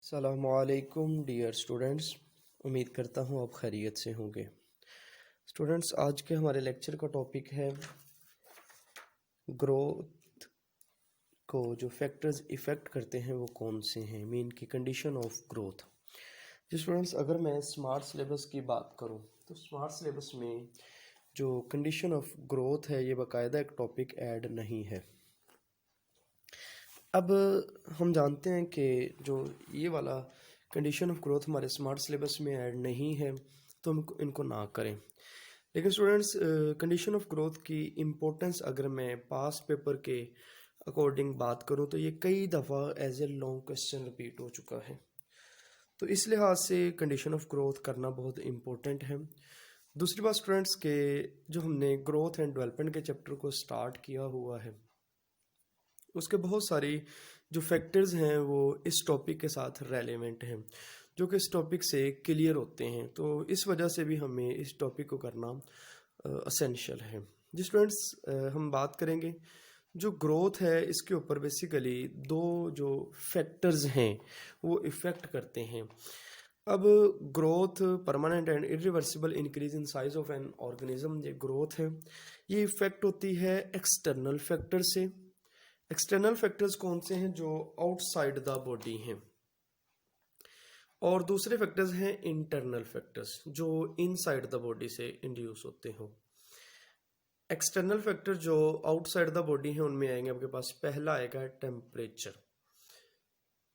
अस्सलामुअलैकुम dear students. उम्मीद करता हूँ आप खैरियत से होंगे। स्टूडेंट्स, आज के हमारे लेक्चर का टॉपिक है ग्रोथ को जो फैक्टर्स इफ़ेक्ट करते हैं वो कौन से हैं, मीन की कंडीशन ऑफ ग्रोथ। जी स्टूडेंट्स, अगर मैं स्मार्ट सिलेबस की बात करूँ तो स्मार्ट सिलेबस में जो कंडीशन ऑफ ग्रोथ है ये बाकायदा एक टॉपिक ऐड नहीं है। अब हम जानते हैं कि जो ये वाला कंडीशन ऑफ ग्रोथ हमारे स्मार्ट सिलेबस में ऐड नहीं है तो हम इनको ना करें। लेकिन स्टूडेंट्स, कंडीशन ऑफ ग्रोथ की इम्पोर्टेंस अगर मैं पास पेपर के अकॉर्डिंग बात करूं तो ये कई दफ़ा as a long question repeat हो चुका है। तो इस लिहाज से कंडीशन ऑफ ग्रोथ करना बहुत इम्पोर्टेंट है। दूसरी बात स्टूडेंट्स के जो हमने ग्रोथ एंड डेवलपमेंट के चैप्टर को स्टार्ट किया हुआ है उसके बहुत सारी जो फैक्टर्स हैं वो इस टॉपिक के साथ रेलेवेंट हैं, जो कि इस टॉपिक से क्लियर होते हैं। तो इस वजह से भी हमें इस टॉपिक को करना असेंशियल है। जी स्टूडेंट्स, हम बात करेंगे जो ग्रोथ है इसके ऊपर बेसिकली दो जो फैक्टर्स हैं वो इफ़ेक्ट करते हैं। अब growth permanent and irreversible increase in size of an organism, ये ग्रोथ है, ये इफ़ेक्ट होती है एक्सटर्नल फैक्टर से। एक्सटर्नल फैक्टर्स कौन से हैं? जो आउटसाइड द बॉडी हैं। और दूसरे फैक्टर्स हैं इंटरनल फैक्टर्स जो इनसाइड द बॉडी से इंड्यूस होते हो। एक्सटर्नल फैक्टर जो आउटसाइड द बॉडी हैं उनमें आएंगे आपके पास, पहला आएगा टेम्परेचर,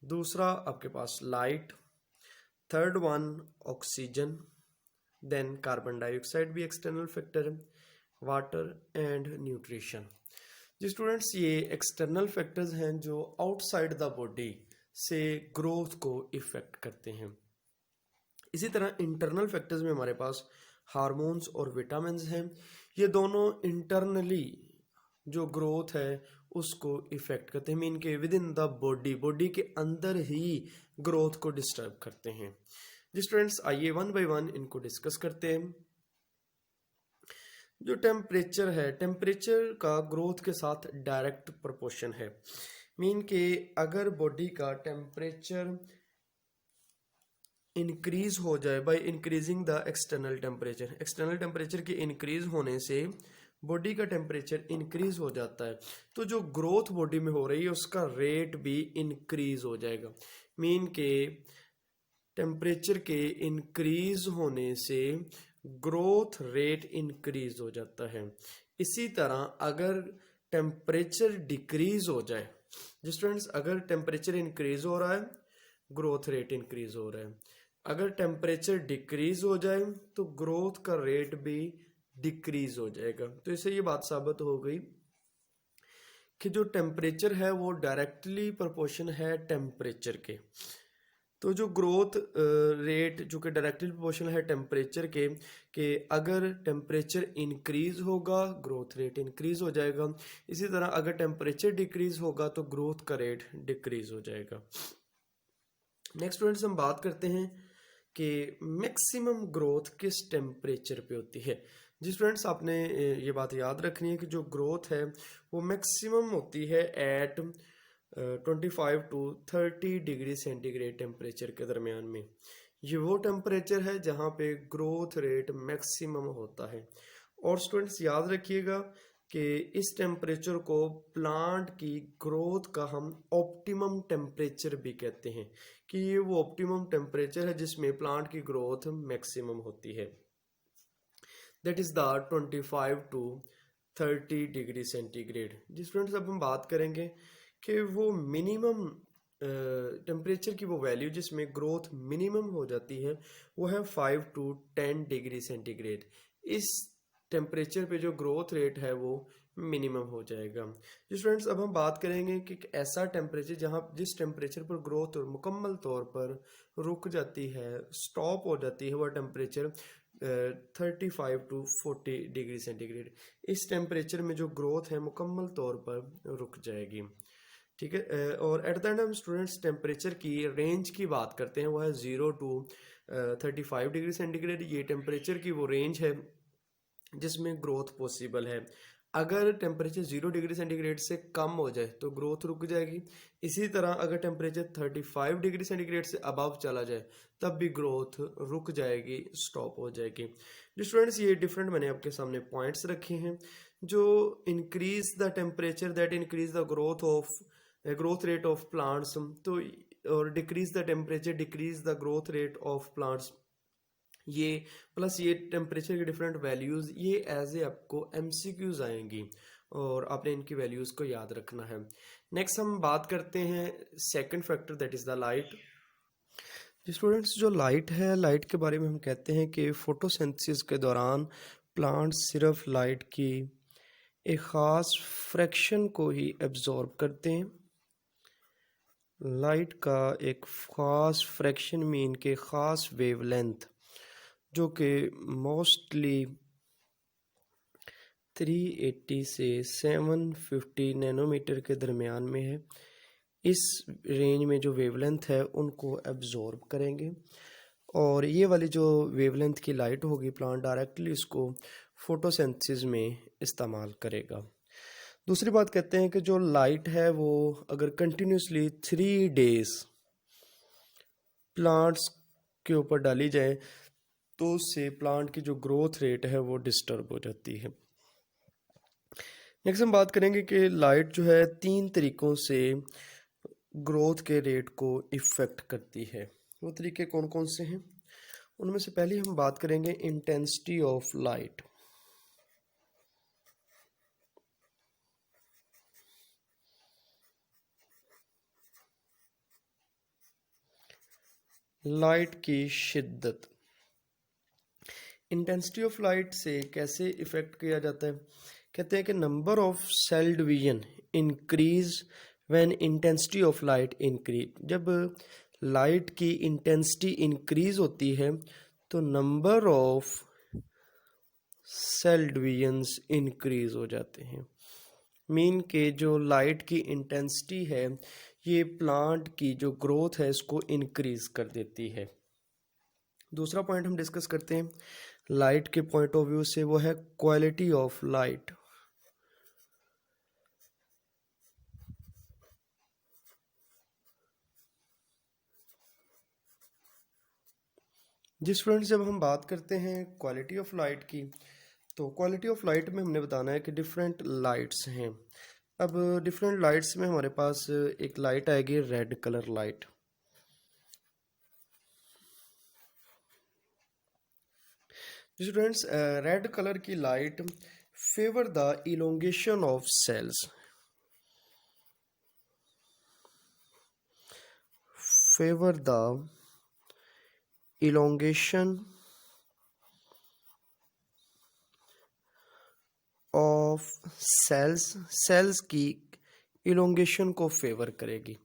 दूसरा आपके पास light, third one oxygen, then carbon dioxide भी एक्सटर्नल फैक्टर है, वाटर एंड न्यूट्रिशन। जी स्टूडेंट्स, ये एक्सटर्नल फैक्टर्स हैं जो आउटसाइड द बॉडी से ग्रोथ को इफेक्ट करते हैं। इसी तरह इंटरनल फैक्टर्स में हमारे पास हार्मोन्स और विटामिन्स हैं। ये दोनों इंटरनली जो ग्रोथ है उसको इफेक्ट करते हैं, मीन के विद इन द बॉडी के अंदर ही ग्रोथ को डिस्टर्ब करते हैं। जी स्टूडेंट्स, आइए वन बाय वन इनको डिस्कस करते हैं। जो टेम्परेचर है, टेम्परेचर का ग्रोथ के साथ डायरेक्ट प्रोपोर्शन है, मीन के अगर बॉडी का टेम्परेचर इंक्रीज हो जाए by increasing the external temperature, external temperature के इंक्रीज होने से बॉडी का टेम्परेचर इंक्रीज हो जाता है, तो जो ग्रोथ बॉडी में हो रही है उसका रेट भी इंक्रीज हो जाएगा। मीन के टेम्परेचर के इंक्रीज होने से ग्रोथ रेट इंक्रीज हो जाता है। इसी तरह अगर टेम्परेचर डिक्रीज हो जाए, स्टूडेंट्स, अगर टेम्परेचर इंक्रीज हो रहा है ग्रोथ रेट इंक्रीज हो रहा है, अगर टेम्परेचर डिक्रीज हो जाए तो ग्रोथ का रेट भी डिक्रीज हो जाएगा। तो इससे ये बात साबित हो गई कि जो टेम्परेचर है वो डायरेक्टली प्रोपोर्शन है टेम्परेचर के। तो जो ग्रोथ रेट जो कि डायरेक्टली प्रोपोर्शनल है टेम्परेचर के अगर टेम्परेचर इंक्रीज होगा ग्रोथ रेट इंक्रीज हो जाएगा। इसी तरह अगर टेम्परेचर डिक्रीज होगा तो ग्रोथ का रेट डिक्रीज हो जाएगा। नेक्स्ट स्टूडेंट्स, हम बात करते हैं कि मैक्सिमम ग्रोथ किस टेम्परेचर पे होती है। जी स्टूडेंट्स, आपने ये बात याद रखनी है कि जो ग्रोथ है वो मैक्सिमम होती है at 25 to 30 degree centigrade temperature के दरमियान में। ये वो टेम्परेचर है जहाँ पे ग्रोथ रेट मैक्सिमम होता है। और स्टूडेंट्स याद रखिएगा कि इस टेम्परेचर को प्लांट की ग्रोथ का हम ऑप्टिमम टेम्परेचर भी कहते हैं, कि ये वो ऑप्टिमम टेम्परेचर है जिसमें प्लांट की ग्रोथ मैक्सिमम होती है, that is the 25 to 30 degree centigrade. जी स्टूडेंट्स, अब हम बात करेंगे कि वो मिनिमम टेम्परेचर की वो वैल्यू जिसमें ग्रोथ मिनिमम हो जाती है वो है 5 टू 10 डिग्री सेंटीग्रेड। इस टेम्परेचर पे जो ग्रोथ रेट है वो मिनिमम हो जाएगा। जी स्टूडेंट्स, अब हम बात करेंगे कि ऐसा टेम्परेचर जहाँ जिस टेम्परेचर पर ग्रोथ मुकम्मल तौर पर रुक जाती है, स्टॉप हो जाती है, वह टेम्परेचर 35 टू 40 डिग्री सेंटीग्रेड। इस टेम्परेचर में जो ग्रोथ है मुकम्मल तौर पर रुक जाएगी। ठीक है, और एट द एंड हम स्टूडेंट्स टेम्परेचर की रेंज की बात करते हैं, वो है 0 टू 35 डिग्री सेंटीग्रेड। ये टेम्परेचर की वो रेंज है जिसमें ग्रोथ पॉसिबल है। अगर टेम्परेचर 0 डिग्री सेंटीग्रेड से कम हो जाए तो ग्रोथ रुक जाएगी। इसी तरह अगर टेम्परेचर 35 डिग्री सेंटीग्रेड से अबव चला जाए तब भी ग्रोथ रुक जाएगी, स्टॉप हो जाएगी। जो स्टूडेंट्स ये डिफरेंट मैंने आपके सामने पॉइंट्स रखे हैं जो increase the temperature that increase the growth rate of plants, तो और decrease the temperature decrease the growth rate of plants, ये प्लस ये टेम्परेचर के डिफरेंट वैल्यूज़, ये एज ए आपको एमसीक्यूज आएंगी और आपने इनकी वैल्यूज़ को याद रखना है। नेक्स्ट हम बात करते हैं second factor that is the light. Students जो लाइट है, लाइट के बारे में हम कहते हैं कि फोटोसिंथेसिस के दौरान प्लांट्स सिर्फ लाइट की एक ख़ास फ्रैक्शन को ही एब्जॉर्ब करते हैं। लाइट का एक ख़ास फ्रैक्शन मीन के ख़ास वेवलेंथ जो कि मोस्टली 380 से 750 नैनोमीटर के दरमियान में है, इस रेंज में जो वेवलेंथ है उनको एब्जॉर्ब करेंगे और ये वाली जो वेवलेंथ की लाइट होगी प्लांट डायरेक्टली इसको फोटोसिंथेसिस में इस्तेमाल करेगा। दूसरी बात कहते हैं कि जो लाइट है वो अगर कंटिन्यूसली 3 डेज प्लांट्स के ऊपर डाली जाए तो उससे प्लांट की जो ग्रोथ रेट है वो डिस्टर्ब हो जाती है। नेक्स्ट हम बात करेंगे कि लाइट जो है 3 तरीक़ों से ग्रोथ के रेट को इफ़ेक्ट करती है। वो तरीके कौन कौन से हैं? उनमें से पहले हम बात करेंगे इंटेंसिटी ऑफ लाइट। लाइट की शिद्दत। इंटेंसिटी ऑफ लाइट से कैसे इफ़ेक्ट किया जाता है? कहते हैं कि number of cell division increase when intensity of light increase. जब लाइट की इंटेंसिटी इंक्रीज होती है तो number of cell divisions increase हो जाते हैं। मीन के जो लाइट की इंटेंसिटी है ये प्लांट की जो ग्रोथ है इसको इंक्रीज कर देती है। दूसरा पॉइंट हम डिस्कस करते हैं लाइट के पॉइंट ऑफ व्यू से, वो है क्वालिटी ऑफ लाइट। जिस फ्रेंड्स जब हम बात करते हैं क्वालिटी ऑफ लाइट की तो क्वालिटी ऑफ लाइट में हमने बताना है कि डिफरेंट लाइट्स हैं। अब डिफरेंट लाइट्स में हमारे पास एक लाइट आएगी red colour light. Students red colour की light favour the elongation of cells, favour the elongation of cells की इलोंगेशन को फेवर करेगी।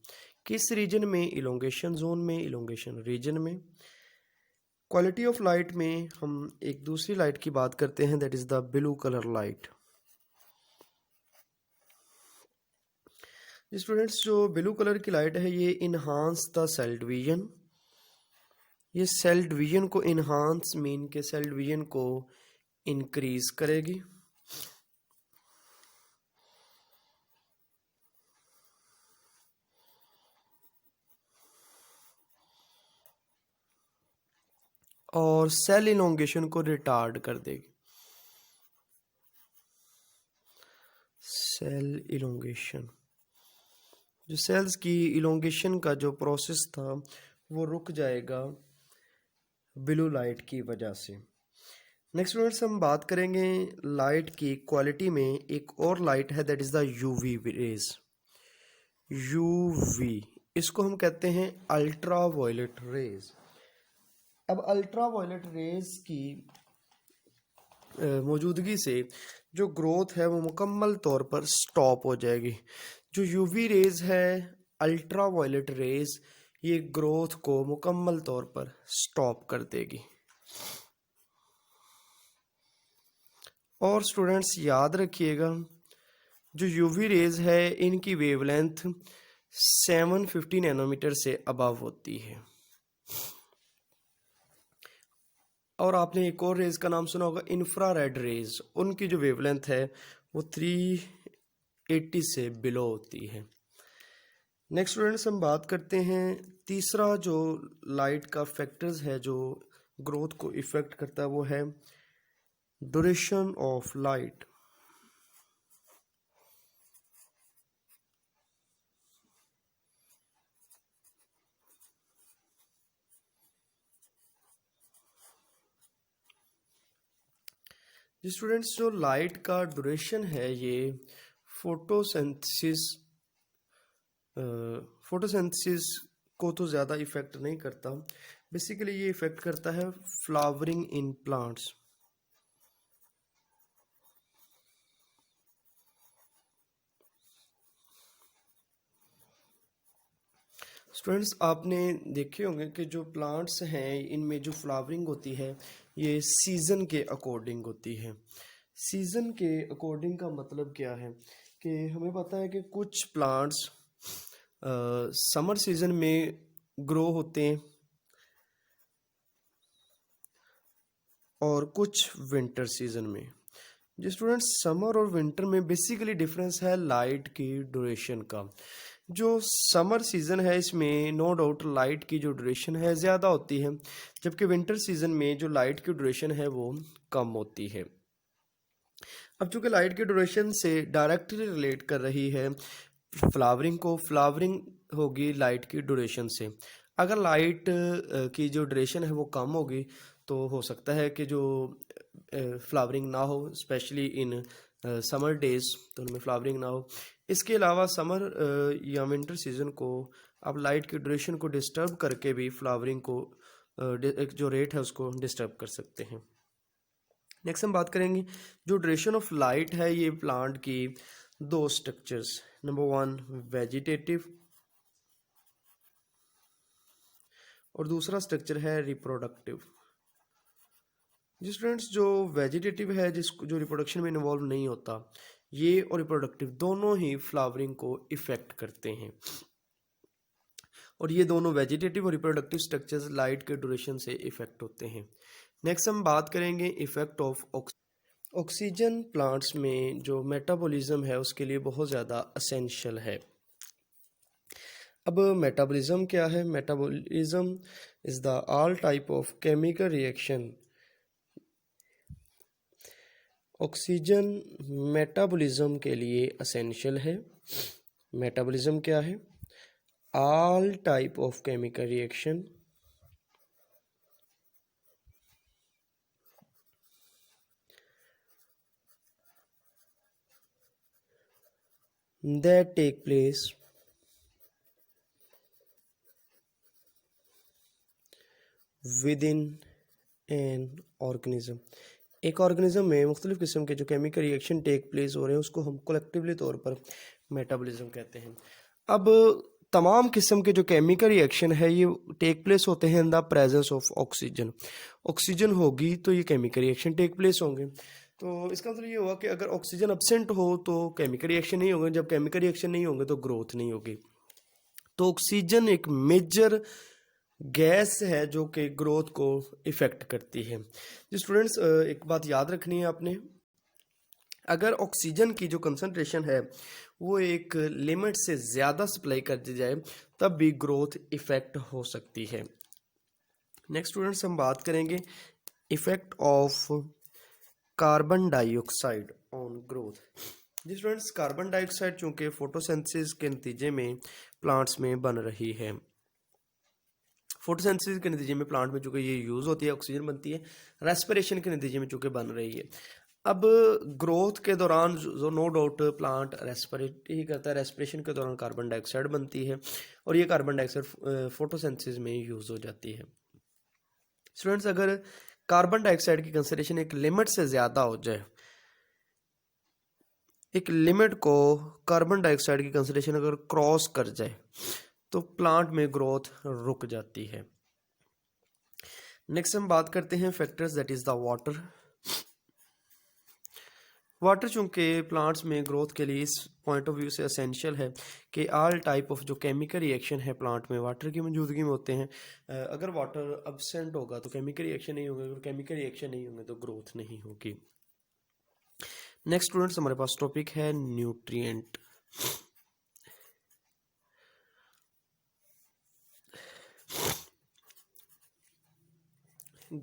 किस रीजन में? इलोंगेशन जोन में, इलोंगेशन रीजन में। क्वालिटी ऑफ लाइट में हम एक दूसरी लाइट की बात करते हैं that is the blue colour light. Students जो ब्लू कलर की लाइट है ये इनहांस द सेल डिवीजन, ये सेल डिवीजन को इनहांस मीन के सेल डिवीजन को इंक्रीज करेगी। और सेल इलोंगेशन को रिटार्ड कर देगी। सेल इलोंगेशन, जो सेल्स की इलोंगेशन का जो प्रोसेस था वो रुक जाएगा ब्लू लाइट की वजह से। नेक्स्ट फ्रेंड्स हम बात करेंगे लाइट की क्वालिटी में एक और लाइट है that is the UV rays. UV इसको हम कहते हैं अल्ट्रा वायलेट रेज। अब अल्ट्रा वायलेट रेज की मौजूदगी से जो ग्रोथ है वो मुकम्मल तौर पर स्टॉप हो जाएगी। जो यूवी रेज है, अल्ट्रा वायलेट रेज, ये ग्रोथ को मुकम्मल तौर पर स्टॉप कर देगी। और स्टूडेंट्स याद रखिएगा जो यूवी रेज है इनकी वेवलेंथ 750 नैनोमीटर से अबव होती है। और आपने एक और रेज का नाम सुना होगा इंफ्रारेड रेज, उनकी जो वेवलेंथ है वो 380 से बिलो होती है। नेक्स्ट स्टूडेंट्स हम बात करते हैं तीसरा जो लाइट का फैक्टर्स है जो ग्रोथ को इफ़ेक्ट करता है, वो है ड्यूरेशन ऑफ लाइट। जी स्टूडेंट्स, जो लाइट का ड्यूरेशन है ये फोटोसिंथेसिस फोटोसिंथेसिस को तो ज़्यादा इफ़ेक्ट नहीं करता। बेसिकली ये इफ़ेक्ट करता है फ्लावरिंग इन प्लांट्स। स्टूडेंट्स, आपने देखे होंगे कि जो प्लांट्स हैं इनमें जो फ्लावरिंग होती है ये सीज़न के अकॉर्डिंग होती है। सीज़न के अकॉर्डिंग का मतलब क्या है कि हमें पता है कि कुछ प्लांट्स समर सीज़न में ग्रो होते हैं और कुछ विंटर सीज़न में। जी स्टूडेंट्स, समर और विंटर में बेसिकली डिफरेंस है लाइट की ड्यूरेशन का। जो समर सीज़न है इसमें नो डाउट लाइट की जो ड्यूरेशन है ज़्यादा होती है, जबकि विंटर सीज़न में जो लाइट की ड्यूरेशन है वो कम होती है। अब चूंकि लाइट की ड्यूरेशन से डायरेक्टली रिलेट कर रही है फ्लावरिंग को, फ्लावरिंग होगी लाइट की ड्यूरेशन से। अगर लाइट की जो ड्यूरेशन है वो कम होगी तो हो सकता है कि जो फ्लावरिंग ना हो, स्पेशली इन समर डेज, तो उनमें फ्लावरिंग ना हो। इसके अलावा समर या विंटर सीजन को आप लाइट की ड्यूरेशन को डिस्टर्ब करके भी फ्लावरिंग को एक जो रेट है उसको डिस्टर्ब कर सकते हैं। नेक्स्ट हम बात करेंगे जो ड्यूरेशन ऑफ लाइट है ये प्लांट की दो स्ट्रक्चर्स, नंबर 1 वेजिटेटिव और दूसरा स्ट्रक्चर है रिप्रोडक्टिव। जी स्टूडेंट्स, जो वेजिटेटिव है जिसको जो रिप्रोडक्शन में इन्वॉल्व नहीं होता, ये और रिप्रोडक्टिव दोनों ही फ्लावरिंग को इफेक्ट करते हैं और ये दोनों वेजिटेटिव और रिप्रोडक्टिव स्ट्रक्चर्स लाइट के ड्यूरेशन से इफेक्ट होते हैं। नेक्स्ट हम बात करेंगे इफेक्ट ऑफ ऑक्सीजन। प्लांट्स में जो मेटाबॉलिज्म है उसके लिए बहुत ज़्यादा असेंशियल है। अब मेटाबॉलिज्म क्या है? Metabolism is the all type of chemical reaction. Oxygen metabolism के लिए असेंशियल है। मेटाबॉलिज्म क्या है? All type of chemical reaction that take place within an organism। एक ऑर्गेनिज्म में मुख्तलिफ किस्म के जो केमिकल रिएक्शन टेक प्लेस हो रहे हैं उसको हम कलेक्टिवली तौर पर मेटाबॉलिज्म कहते हैं। अब तमाम किस्म के जो केमिकल रिएक्शन है ये टेक प्लेस होते हैं in the presence of oxygen. Oxygen होगी तो ये केमिकल रिएक्शन टेक प्लेस होंगे। तो इसका मतलब ये हुआ कि अगर ऑक्सीजन एब्सेंट हो तो केमिकल रिएक्शन नहीं होंगे, जब केमिकल रिएक्शन नहीं होंगे तो ग्रोथ नहीं होगी। तो ऑक्सीजन एक मेजर गैस है जो कि ग्रोथ को इफ़ेक्ट करती है। जी स्टूडेंट्स, एक बात याद रखनी है आपने, अगर ऑक्सीजन की जो कंसंट्रेशन है वो एक लिमिट से ज़्यादा सप्लाई कर दी जाए तब भी ग्रोथ इफ़ेक्ट हो सकती है। नेक्स्ट स्टूडेंट्स हम बात करेंगे effect of carbon dioxide on growth. जी स्टूडेंट्स, कार्बन डाइऑक्साइड चूंकि फोटोसिंथेसिस के नतीजे में प्लांट्स में बन रही है, फोटोसिंथेसिस के नतीजे में प्लांट में चूंकि ये यूज़ होती है, ऑक्सीजन बनती है, रेस्पिरेशन के नतीजे में चूंकि बन रही है। अब ग्रोथ के दौरान जो नो डाउट प्लांट रेस्पिरेट ही करता है, रेस्पिरेशन के दौरान कार्बन डाइऑक्साइड बनती है और ये कार्बन डाइऑक्साइड फोटोसिंथेसिस में यूज़ हो जाती है। स्टूडेंट्स, अगर कार्बन डाइऑक्साइड की कंसंट्रेशन एक लिमिट से ज़्यादा हो जाए, एक लिमिट को कार्बन डाइऑक्साइड की कंसंट्रेशन अगर क्रॉस कर जाए तो प्लांट में ग्रोथ रुक जाती है। नेक्स्ट हम बात करते हैं factors that is the water. Water चूंकि प्लांट्स में ग्रोथ के लिए इस पॉइंट ऑफ व्यू से असेंशियल है कि ऑल टाइप ऑफ जो केमिकल रिएक्शन है प्लांट में वाटर की मौजूदगी में होते हैं। अगर वाटर अब्सेंट होगा तो केमिकल रिएक्शन नहीं होगा, अगर केमिकल रिएक्शन नहीं होंगे तो ग्रोथ नहीं होगी। नेक्स्ट स्टूडेंट्स हमारे पास टॉपिक है न्यूट्रिएंट।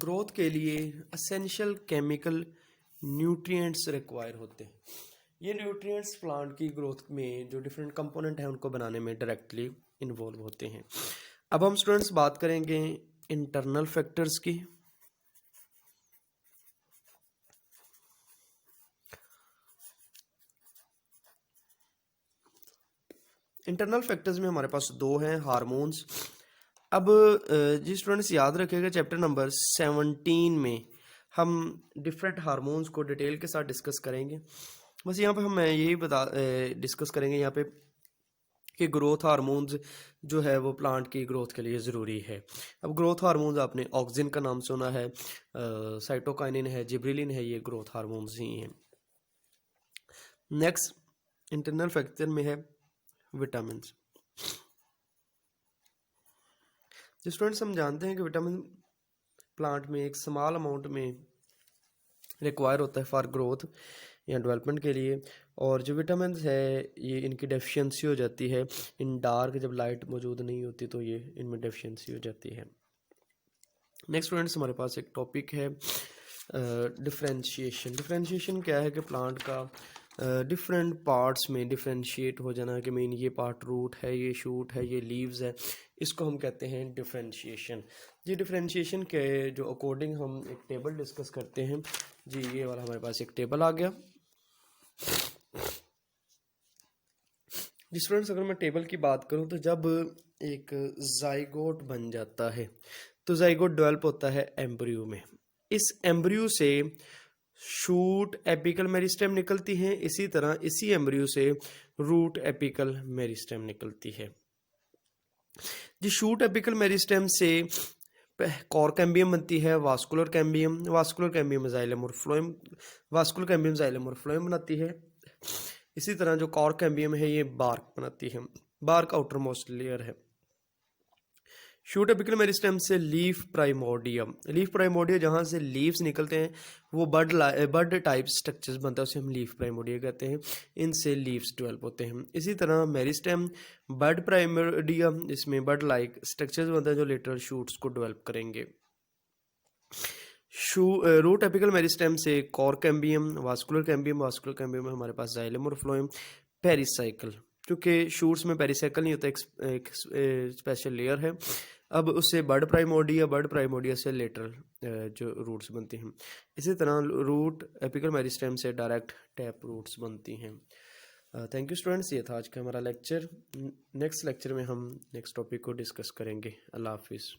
ग्रोथ के लिए असेंशियल केमिकल न्यूट्रिएंट्स रिक्वायर होते हैं। ये न्यूट्रिएंट्स प्लांट की ग्रोथ में जो डिफरेंट कंपोनेंट हैं उनको बनाने में डायरेक्टली इन्वॉल्व होते हैं। अब हम स्टूडेंट्स बात करेंगे इंटरनल फैक्टर्स की। इंटरनल फैक्टर्स में हमारे पास दो हैं, हार्मोन्स। अब जी स्टूडेंट्स याद रखिएगा चैप्टर नंबर 17 में हम डिफरेंट हार्मोन्स को डिटेल के साथ डिस्कस करेंगे। बस यहाँ पे हम यही डिस्कस करेंगे यहाँ पे कि ग्रोथ हार्मोन्स जो है वो प्लांट की ग्रोथ के लिए ज़रूरी है। अब ग्रोथ हार्मोन्स आपने ऑक्सिन का नाम सुना है, साइटोकाइनिन है, जिब्रेलिन है, ये ग्रोथ हार्मोन्स ही हैं। नेक्स्ट इंटरनल फैक्टर में है विटामिन। जो स्टूडेंट्स हम जानते हैं कि विटामिन प्लांट में एक स्मॉल अमाउंट में रिक्वायर होता है फॉर ग्रोथ या डेवलपमेंट के लिए, और जो विटामिन है ये इनकी डेफिशिएंसी हो जाती है इन डार्क, जब लाइट मौजूद नहीं होती तो ये इनमें डेफिशिएंसी हो जाती है। नेक्स्ट स्टूडेंट्स हमारे पास एक टॉपिक है डिफरेंशिएशन। डिफरेंशिएशन क्या है कि प्लांट का डिफरेंट पार्ट्स में डिफरेंशिएट हो जाना, कि मीन ये पार्ट रूट है, ये शूट है, ये लीव्स है, इसको हम कहते हैं डिफरेंशिएशन। जी डिफरेंशिएशन के जो अकॉर्डिंग हम एक टेबल डिस्कस करते हैं। जी ये वाला हमारे पास एक टेबल आ गया। जी स्टूडेंट्स अगर मैं टेबल की बात करूं तो जब एक जाइगोट बन जाता है तो जाइगोट डेवलप होता है एम्ब्रियो में। इस एम्ब्रियो से शूट एपिकल मेरिस्टेम निकलती है, इसी तरह इसी एम्ब्रियो से रूट एपिकल मेरिस्टेम निकलती है। जी शूट एपिकल मेरिस्टेम से कॉर कैम्बियम बनती है, vascular cambium, vascular cambium xylem और फ्लोएम, वास्कुलर कैम्बियम जाइलम और फ्लोएम बनाती है। इसी तरह जो कॉर कैम्बियम है ये बार्क बनाती है, बार्क आउटर मोस्ट लेयर है। शूट एपिकल मेरिस्टेम से लीफ प्राइमोर्डियम, लीफ प्राइमोर्डिया जहाँ से लीव्स निकलते हैं वो बड टाइप स्ट्रक्चर्स बनता है, उसे हम लीफ प्राइमोर्डिया कहते हैं, इनसे लीव्स डेवलप होते हैं। इसी तरह मेरिस्टेम बड प्राइमोर्डिया, इसमें बड लाइक स्ट्रक्चर्स बनते हैं जो लेटर शूट्स को डेवलप करेंगे। रूट एपिकल मेरिस्टेम से cork cambium, vascular cambium, vascular cambium में हमारे पास जाइलम और फ्लोएम, पेरिसाइकिल, क्योंकि शूट्स में पेरिसाइकिल नहीं होता, एक स्पेशल लेयर है। अब उससे बड प्राइमोर्डिया, बड प्राइमोर्डिया से लेटरल जो रूट्स बनती हैं। इसी तरह रूट एपिकल मेरिस्टेम से डायरेक्ट टैप रूट्स बनती हैं। थैंक यू स्टूडेंट्स, ये था आज का हमारा लेक्चर। नेक्स्ट लेक्चर में हम नेक्स्ट टॉपिक को डिस्कस करेंगे। अल्लाह हाफिज़।